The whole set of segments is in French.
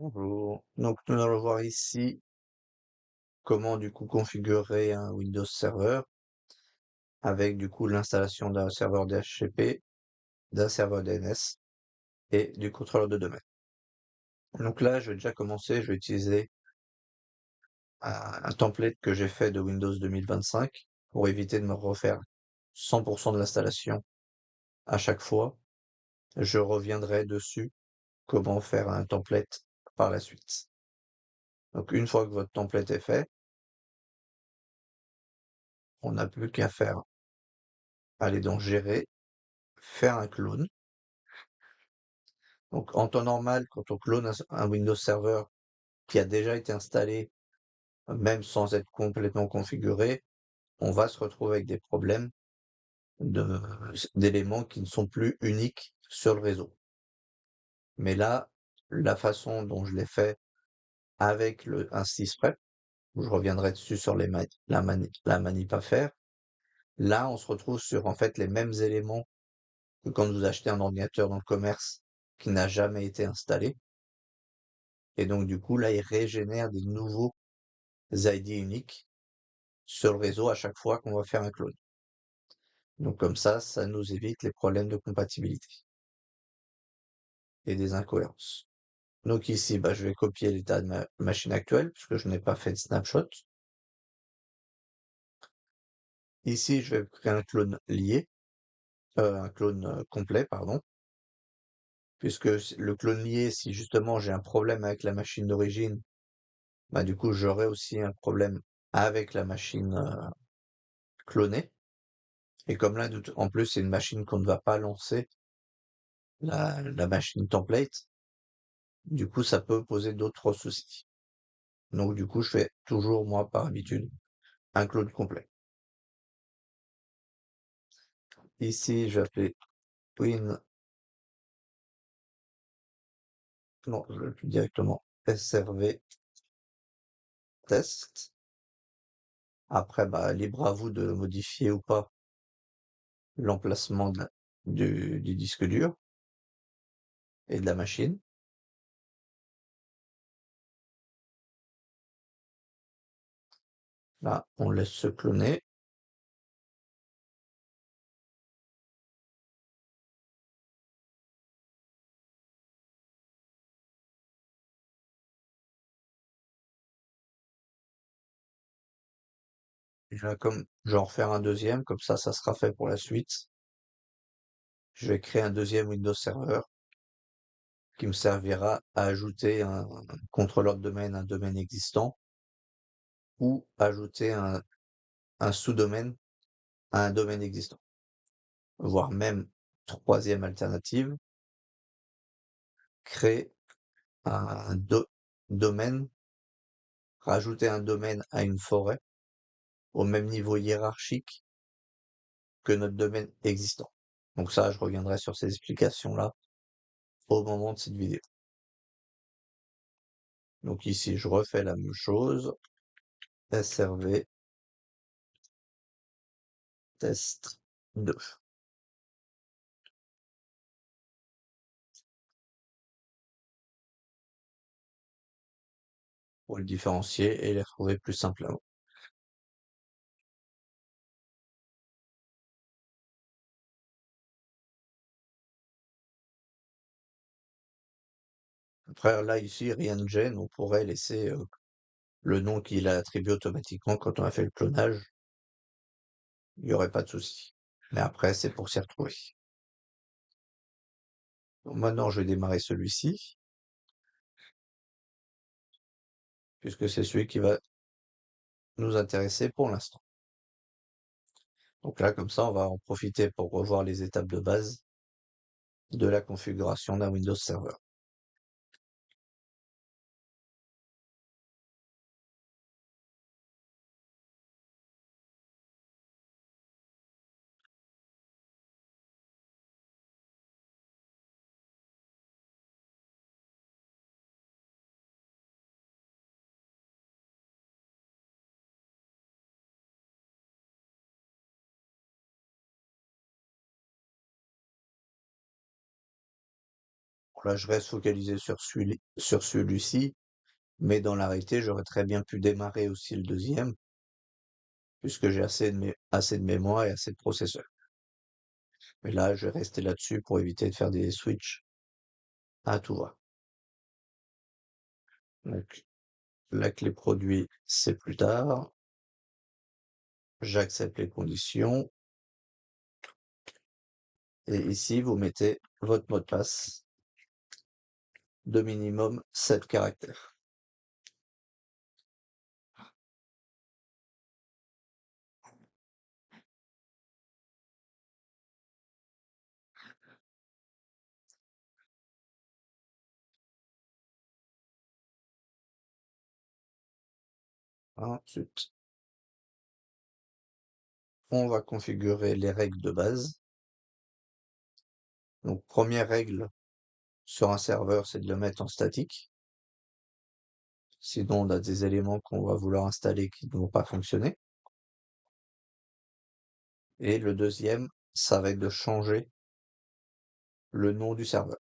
Bonjour. Donc, nous allons voir ici comment du coup configurer un Windows Server avec du coup l'installation d'un serveur DHCP, d'un serveur DNS et du contrôleur de domaine. Donc là, je vais déjà commencer, je vais utiliser un template que j'ai fait de Windows 2025 pour éviter de me refaire 100% de l'installation à chaque fois. Je reviendrai dessus comment faire un template par la suite. Donc une fois que votre template est fait, on n'a plus qu'à faire aller dans Gérer, faire un clone. Donc en temps normal, quand on clone un Windows Server qui a déjà été installé, même sans être complètement configuré, on va se retrouver avec des problèmes d'éléments qui ne sont plus uniques sur le réseau. Mais là, la façon dont je l'ai fait avec un sysprep, où je reviendrai dessus sur la manip à faire, là on se retrouve sur en fait les mêmes éléments que quand vous achetez un ordinateur dans le commerce qui n'a jamais été installé. Et donc du coup là il régénère des nouveaux ID uniques sur le réseau à chaque fois qu'on va faire un clone. Donc comme ça nous évite les problèmes de compatibilité et des incohérences. Donc ici, je vais copier l'état de ma machine actuelle puisque je n'ai pas fait de snapshot. Ici, je vais créer un clone lié, un clone complet, pardon, puisque le clone lié, si justement j'ai un problème avec la machine d'origine, du coup j'aurai aussi un problème avec la machine clonée. Et comme là, en plus, c'est une machine qu'on ne va pas lancer, la machine template, du coup, ça peut poser d'autres soucis. Donc, du coup, je fais toujours, moi, par habitude, un clone complet. Ici, je vais appeler win, non, je vais appeler directement srv test. Après, libre à vous de modifier ou pas l'emplacement du disque dur et de la machine. Là, on laisse se cloner. Et là, comme je vais en refaire un deuxième, comme ça sera fait pour la suite. Je vais créer un deuxième Windows Server qui me servira à ajouter un contrôleur de domaine à un domaine existant ou ajouter un sous-domaine à un domaine existant. Voire même, troisième alternative, créer un domaine, rajouter un domaine à une forêt au même niveau hiérarchique que notre domaine existant. Donc ça, je reviendrai sur ces explications-là au moment de cette vidéo. Donc ici, je refais la même chose. SRV test 2. Pour le différencier et les retrouver plus simplement. Après, là, ici, rien ne gêne, on pourrait laisser le nom qu'il a attribué automatiquement quand on a fait le clonage. Il n'y aurait pas de souci. Mais après, c'est pour s'y retrouver. Donc maintenant, je vais démarrer celui-ci, puisque c'est celui qui va nous intéresser pour l'instant. Donc là, comme ça, on va en profiter pour revoir les étapes de base de la configuration d'un Windows Server. là, je reste focalisé sur celui-ci, mais dans la réalité, j'aurais très bien pu démarrer aussi le deuxième, puisque j'ai assez de mémoire et assez de processeur. Mais là, je vais rester là-dessus pour éviter de faire des switches à tout va. Donc, la clé produit, c'est plus tard. J'accepte les conditions. Et ici, vous mettez votre mot de passe de minimum 7 caractères. Ensuite, on va configurer les règles de base. Donc, première règle sur un serveur, c'est de le mettre en statique. Sinon, on a des éléments qu'on va vouloir installer qui ne vont pas fonctionner. Et le deuxième, ça va être de changer le nom du serveur.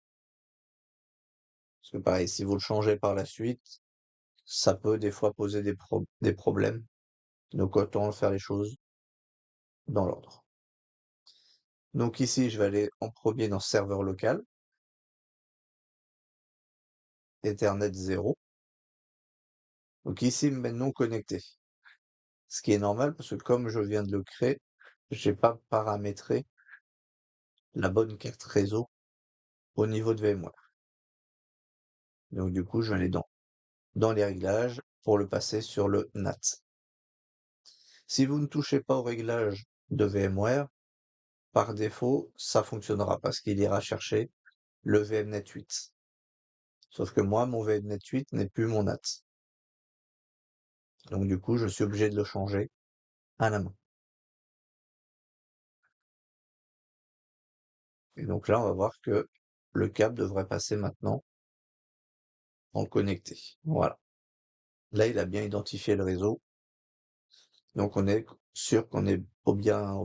Parce que pareil, si vous le changez par la suite, ça peut des fois poser des problèmes. Donc autant faire les choses dans l'ordre. Donc ici, je vais aller en premier dans serveur local, Ethernet 0. Donc ici, il me met non connecté. Ce qui est normal parce que comme je viens de le créer, j'ai pas paramétré la bonne carte réseau au niveau de VMware. Donc du coup, je vais aller dans les réglages pour le passer sur le NAT. Si vous ne touchez pas aux réglages de VMware, par défaut, ça fonctionnera parce qu'il ira chercher le VMnet 8. Sauf que moi, mon VMnet 8 n'est plus mon NAT. Donc du coup, je suis obligé de le changer à la main. Et donc là, on va voir que le câble devrait passer maintenant en connecté. Voilà. Là, il a bien identifié le réseau. Donc on est sûr qu'on est au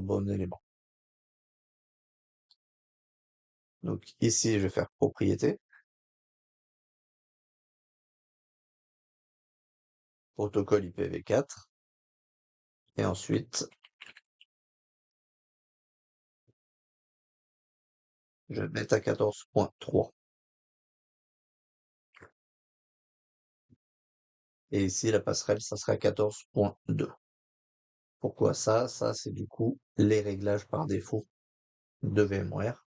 bon élément. Donc ici, je vais faire propriété, protocole IPv4. Et ensuite, je vais mettre à 14.3. Et ici, la passerelle, ça sera 14.2. Pourquoi ça? Ça, c'est du coup les réglages par défaut de VMware,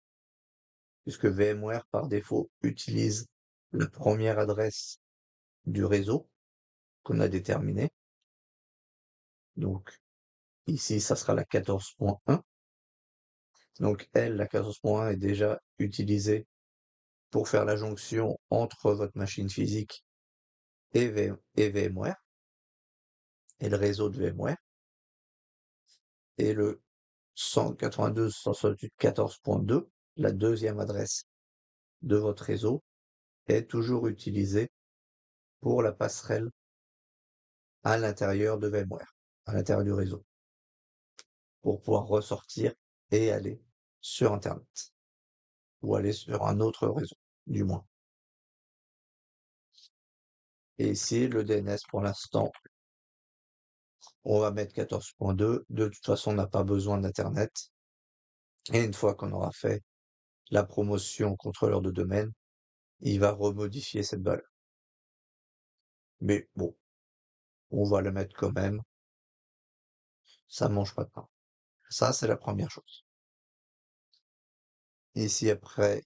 puisque VMware, par défaut, utilise la première adresse du réseau qu'on a déterminé. Donc, ici, ça sera la 14.1. Donc, elle, la 14.1 est déjà utilisée pour faire la jonction entre votre machine physique et VMware, et le réseau de VMware. Et le 192.168.14.2, la deuxième adresse de votre réseau, est toujours utilisée pour la passerelle à l'intérieur de VMware, à l'intérieur du réseau, pour pouvoir ressortir et aller sur Internet, ou aller sur un autre réseau, du moins. Et ici, le DNS, pour l'instant, on va mettre 14.2. De toute façon, on n'a pas besoin d'Internet. Et une fois qu'on aura fait la promotion contrôleur de domaine, il va remodifier cette valeur. Mais bon, on va le mettre quand même. Ça mange pas de pain. Ça, c'est la première chose. Ici, après,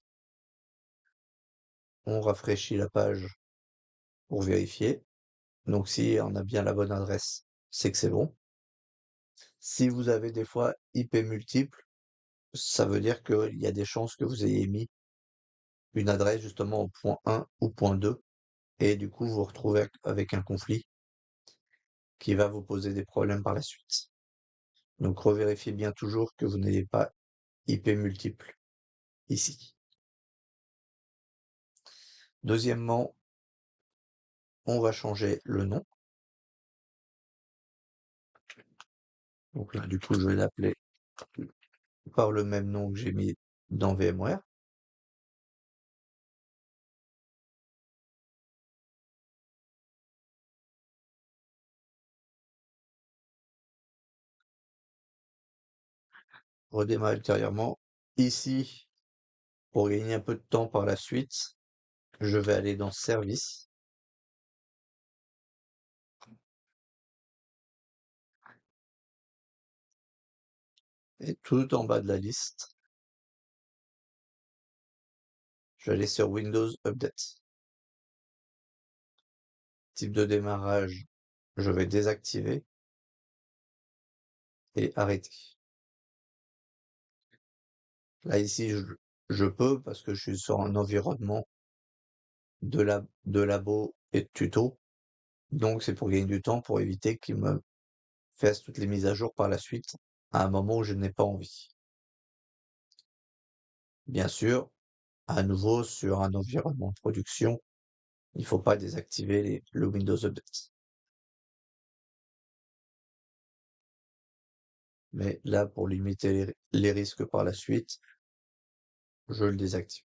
on rafraîchit la page pour vérifier. Donc, si on a bien la bonne adresse, c'est que c'est bon. Si vous avez des fois IP multiples, ça veut dire qu'il y a des chances que vous ayez mis une adresse justement au point 1 ou point 2, et du coup, vous vous retrouvez avec un conflit qui va vous poser des problèmes par la suite. Donc, revérifiez bien toujours que vous n'ayez pas IP multiples ici. Deuxièmement, on va changer le nom. Donc là, du coup, je vais l'appeler par le même nom que j'ai mis dans VMware. redémarrer ultérieurement. Ici, pour gagner un peu de temps par la suite, je vais aller dans Service. Et tout en bas de la liste, je vais aller sur Windows Update. Type de démarrage, je vais désactiver et arrêter. Là, ici, je peux parce que je suis sur un environnement de labo et de tuto. Donc, c'est pour gagner du temps, pour éviter qu'il me fasse toutes les mises à jour par la suite, à un moment où je n'ai pas envie. Bien sûr, à nouveau, sur un environnement de production, il ne faut pas désactiver le Windows Update. Mais là, pour limiter les risques par la suite, je le désactive.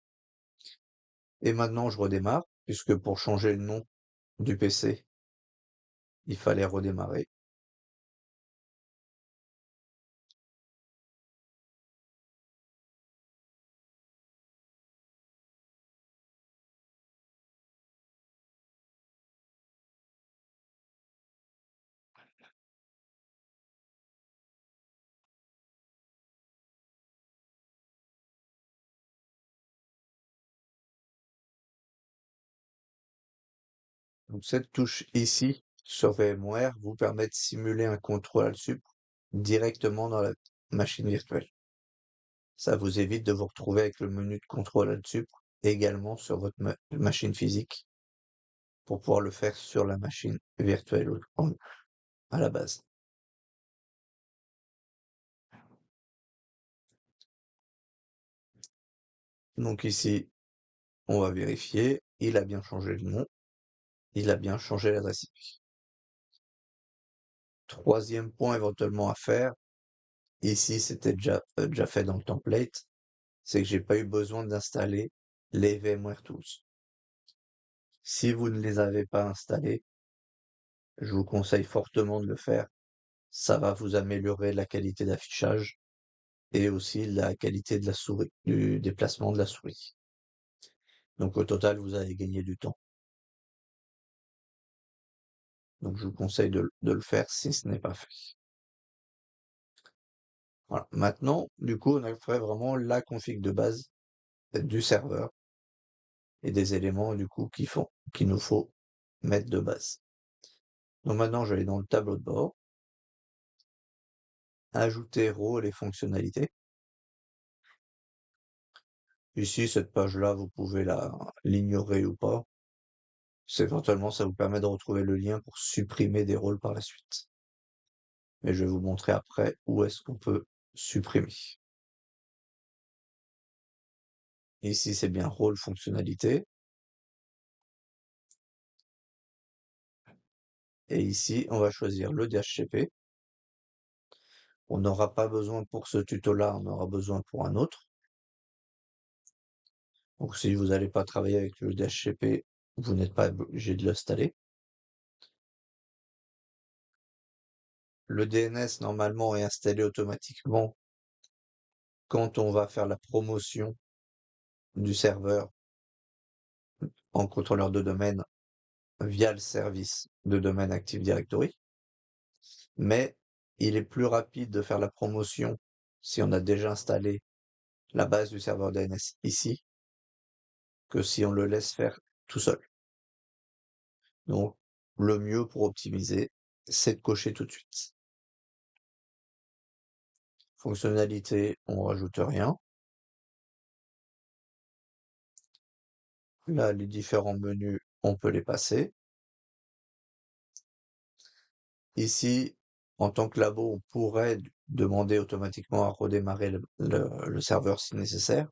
Et maintenant, je redémarre, puisque pour changer le nom du PC, il fallait redémarrer. Donc cette touche ici, sur VMware, vous permet de simuler un contrôle Alt-Sup directement dans la machine virtuelle. Ça vous évite de vous retrouver avec le menu de contrôle Alt-Sup également sur votre machine physique pour pouvoir le faire sur la machine virtuelle à la base. Donc ici, on va vérifier, il a bien changé le nom, il a bien changé l'adresse IP. Troisième point éventuellement à faire, ici c'était déjà fait dans le template, c'est que j'ai pas eu besoin d'installer les VMware Tools. Si vous ne les avez pas installés, je vous conseille fortement de le faire. Ça va vous améliorer la qualité d'affichage et aussi la qualité de la souris, du déplacement de la souris. Donc au total, vous allez gagner du temps. Donc je vous conseille de le faire si ce n'est pas fait. Voilà. Maintenant, du coup, on a fait vraiment la config de base du serveur et des éléments du coup qu'il nous faut mettre de base. Donc maintenant, je vais aller dans le tableau de bord, ajouter rôle et fonctionnalités. Ici, cette page-là, vous pouvez l'ignorer ou pas. Éventuellement, ça vous permet de retrouver le lien pour supprimer des rôles par la suite. Mais je vais vous montrer après où est-ce qu'on peut supprimer. Ici, c'est bien rôle fonctionnalité. Et ici, on va choisir le DHCP. On n'aura pas besoin pour ce tuto-là, on aura besoin pour un autre. Donc si vous n'allez pas travailler avec le DHCP, vous n'êtes pas obligé de l'installer. Le DNS, normalement, est installé automatiquement quand on va faire la promotion du serveur en contrôleur de domaine via le service de domaine Active Directory. Mais il est plus rapide de faire la promotion si on a déjà installé la base du serveur DNS ici que si on le laisse faire tout seul. Donc, le mieux pour optimiser, c'est de cocher tout de suite. Fonctionnalité, on rajoute rien. Là, les différents menus, on peut les passer. Ici, en tant que labo, on pourrait demander automatiquement à redémarrer le serveur si nécessaire.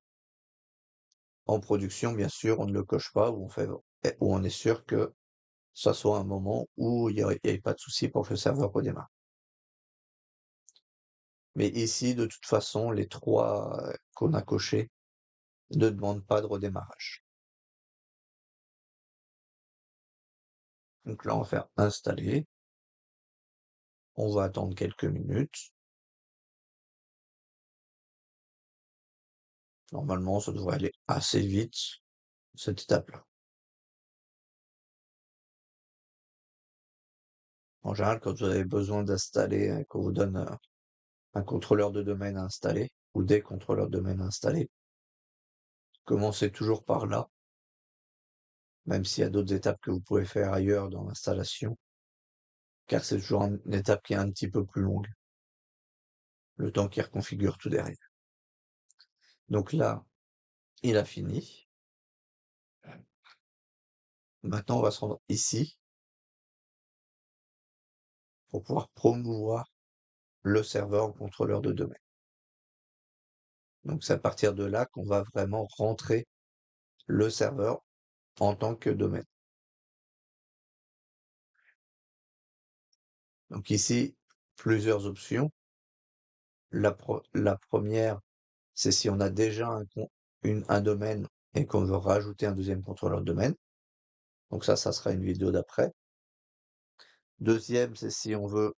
En production, bien sûr, on ne le coche pas, où on est sûr que ça soit un moment où il n'y ait pas de souci pour que le serveur redémarre. Mais ici, de toute façon, les trois qu'on a cochés ne demandent pas de redémarrage. Donc là, on va faire installer. On va attendre quelques minutes. Normalement, ça devrait aller assez vite, cette étape-là. En général, quand vous avez besoin d'installer, qu'on vous donne, un contrôleur de domaine à installer ou des contrôleurs de domaine à installer, commencez toujours par là, même s'il y a d'autres étapes que vous pouvez faire ailleurs dans l'installation, car c'est toujours une étape qui est un petit peu plus longue, le temps qu'il reconfigure tout derrière. Donc là, il a fini. Maintenant, on va se rendre ici pour pouvoir promouvoir le serveur en contrôleur de domaine. Donc c'est à partir de là qu'on va vraiment rentrer le serveur en tant que domaine. Donc ici, plusieurs options. La première, c'est si on a déjà un domaine et qu'on veut rajouter un deuxième contrôleur de domaine. Donc ça sera une vidéo d'après. Deuxième, c'est si on veut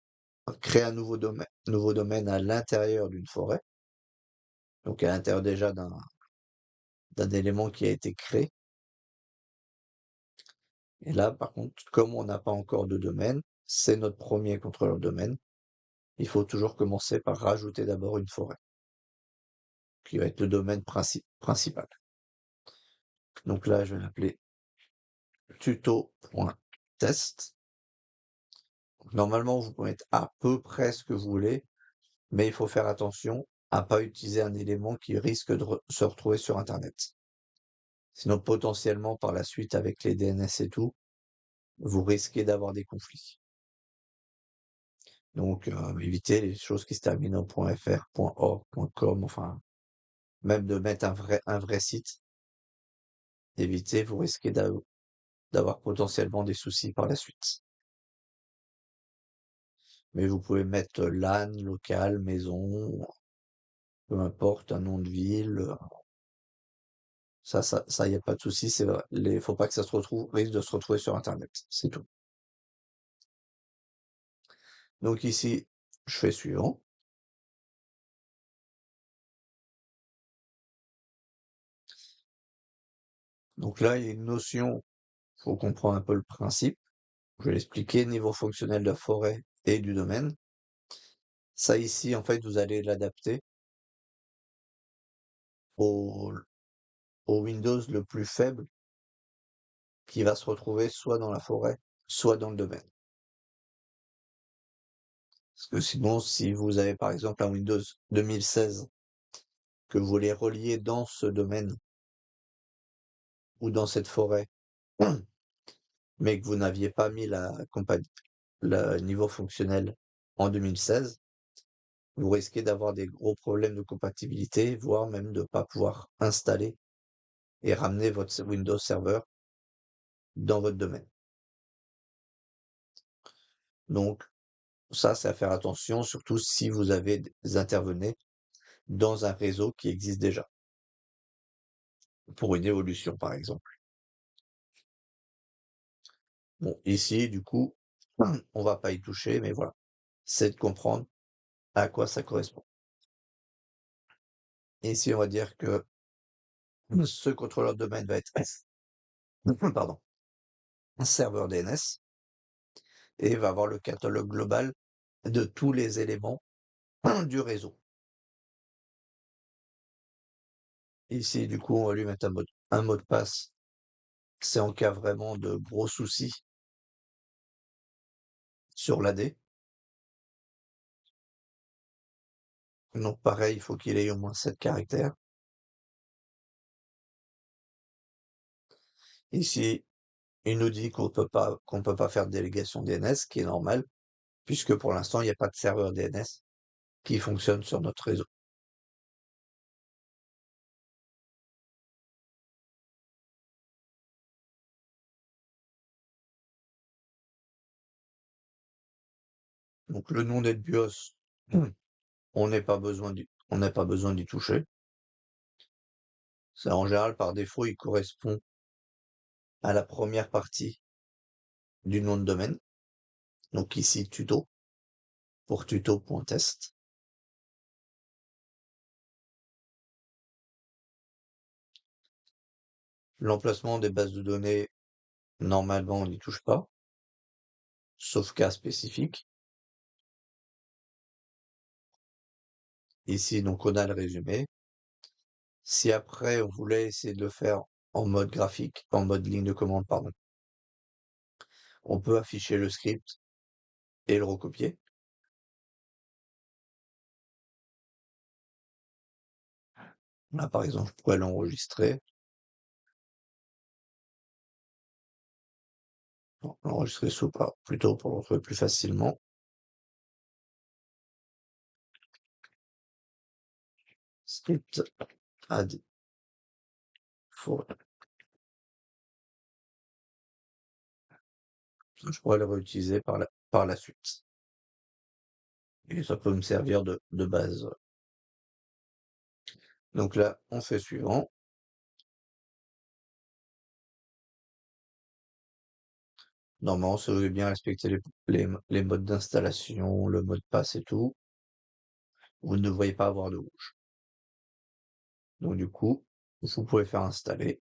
créer un nouveau domaine à l'intérieur d'une forêt. Donc à l'intérieur déjà d'un élément qui a été créé. Et là, par contre, comme on n'a pas encore de domaine, c'est notre premier contrôleur de domaine. Il faut toujours commencer par rajouter d'abord une forêt, qui va être le domaine principal. Donc là, je vais l'appeler tuto.test. Normalement, vous pouvez mettre à peu près ce que vous voulez, mais il faut faire attention à pas utiliser un élément qui risque de se retrouver sur Internet. Sinon, potentiellement, par la suite, avec les DNS et tout, vous risquez d'avoir des conflits. Donc, évitez les choses qui se terminent en .fr, .org, .com, enfin, même de mettre un vrai site. Évitez, vous risquez d'avoir potentiellement des soucis par la suite. Mais vous pouvez mettre LAN, local, maison, peu importe, un nom de ville. Ça, y a pas de souci. C'est vrai. Faut pas que ça risque de se retrouver sur Internet. C'est tout. Donc ici, je fais suivant. Donc là, il y a une notion, faut comprendre un peu le principe. Je vais l'expliquer, niveau fonctionnel de la forêt et du domaine. Ça ici, en fait, vous allez l'adapter au, au Windows le plus faible qui va se retrouver soit dans la forêt, soit dans le domaine. Parce que sinon, si vous avez par exemple un Windows 2016 que vous voulez relier dans ce domaine ou dans cette forêt, mais que vous n'aviez pas mis le niveau fonctionnel en 2016, vous risquez d'avoir des gros problèmes de compatibilité, voire même de ne pas pouvoir installer et ramener votre Windows Server dans votre domaine. Donc, ça, c'est à faire attention, surtout si vous avez des intervenants dans un réseau qui existe déjà, pour une évolution, par exemple. Bon, ici, du coup, on va pas y toucher, mais voilà. C'est de comprendre à quoi ça correspond. Ici, on va dire que ce contrôleur de domaine va être, pardon, un serveur DNS et va avoir le catalogue global de tous les éléments du réseau. Ici, du coup, on va lui mettre un mot de passe. C'est en cas vraiment de gros soucis sur l'AD. Donc pareil, il faut qu'il ait au moins 7 caractères. Ici, il nous dit qu'on peut pas faire de délégation DNS, ce qui est normal, puisque pour l'instant, il n'y a pas de serveur DNS qui fonctionne sur notre réseau. Donc le nom NetBIOS, on n'a pas besoin d'y toucher. Ça, en général, par défaut, il correspond à la première partie du nom de domaine. Donc ici, tuto, pour tuto.test. L'emplacement des bases de données, normalement, on n'y touche pas, sauf cas spécifique. Ici, donc, on a le résumé. Si après, on voulait essayer de le faire en mode graphique, en mode ligne de commande, pardon, on peut afficher le script et le recopier. Là, par exemple, je pourrais l'enregistrer. Non, l'enregistrer sous pas, plutôt pour le retrouver plus facilement. Script add for. Je pourrais le réutiliser par la suite. Et ça peut me servir de base. Donc là, on fait suivant. Normalement, si vous avez bien respecté les modes d'installation, le mot de passe et tout, vous ne devriez pas avoir de rouge. Donc du coup, vous pouvez faire installer.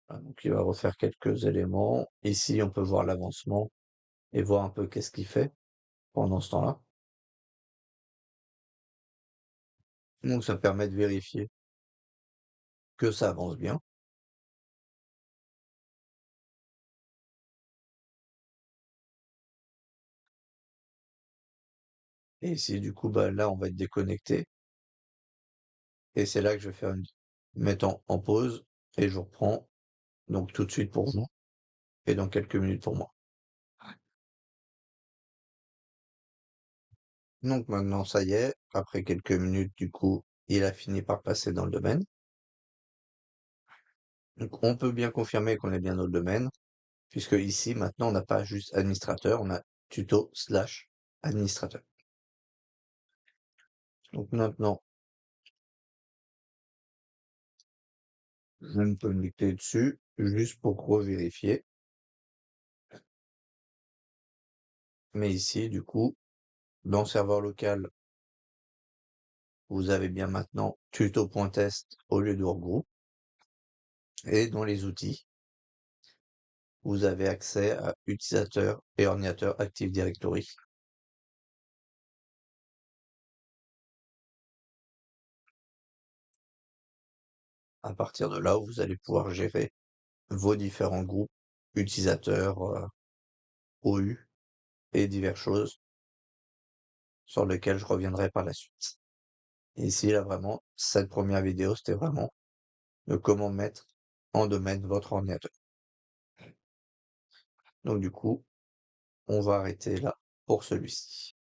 Voilà, donc il va refaire quelques éléments. Ici, on peut voir l'avancement et voir un peu qu'est-ce qu'il fait pendant ce temps-là. Donc ça permet de vérifier que ça avance bien. Et ici, du coup, bah, là, on va être déconnecté. Et c'est là que je vais faire mettre en pause et je reprends donc tout de suite pour vous et dans quelques minutes pour moi. Donc maintenant, ça y est, après quelques minutes, du coup, il a fini par passer dans le domaine. Donc on peut bien confirmer qu'on est bien dans le domaine, puisque ici, maintenant, on n'a pas juste administrateur, on a tuto/administrateur. Donc maintenant, je vais me connecter dessus, juste pour revérifier. Mais ici, du coup, dans le serveur local, vous avez bien maintenant tuto.test au lieu de workgroup. Et dans les outils, vous avez accès à utilisateur et ordinateur Active Directory. À partir de là, vous allez pouvoir gérer vos différents groupes utilisateurs, OU et diverses choses sur lesquelles je reviendrai par la suite. Et ici, là, vraiment, cette première vidéo, c'était vraiment de comment mettre en domaine votre ordinateur. Donc, du coup, on va arrêter là pour celui-ci.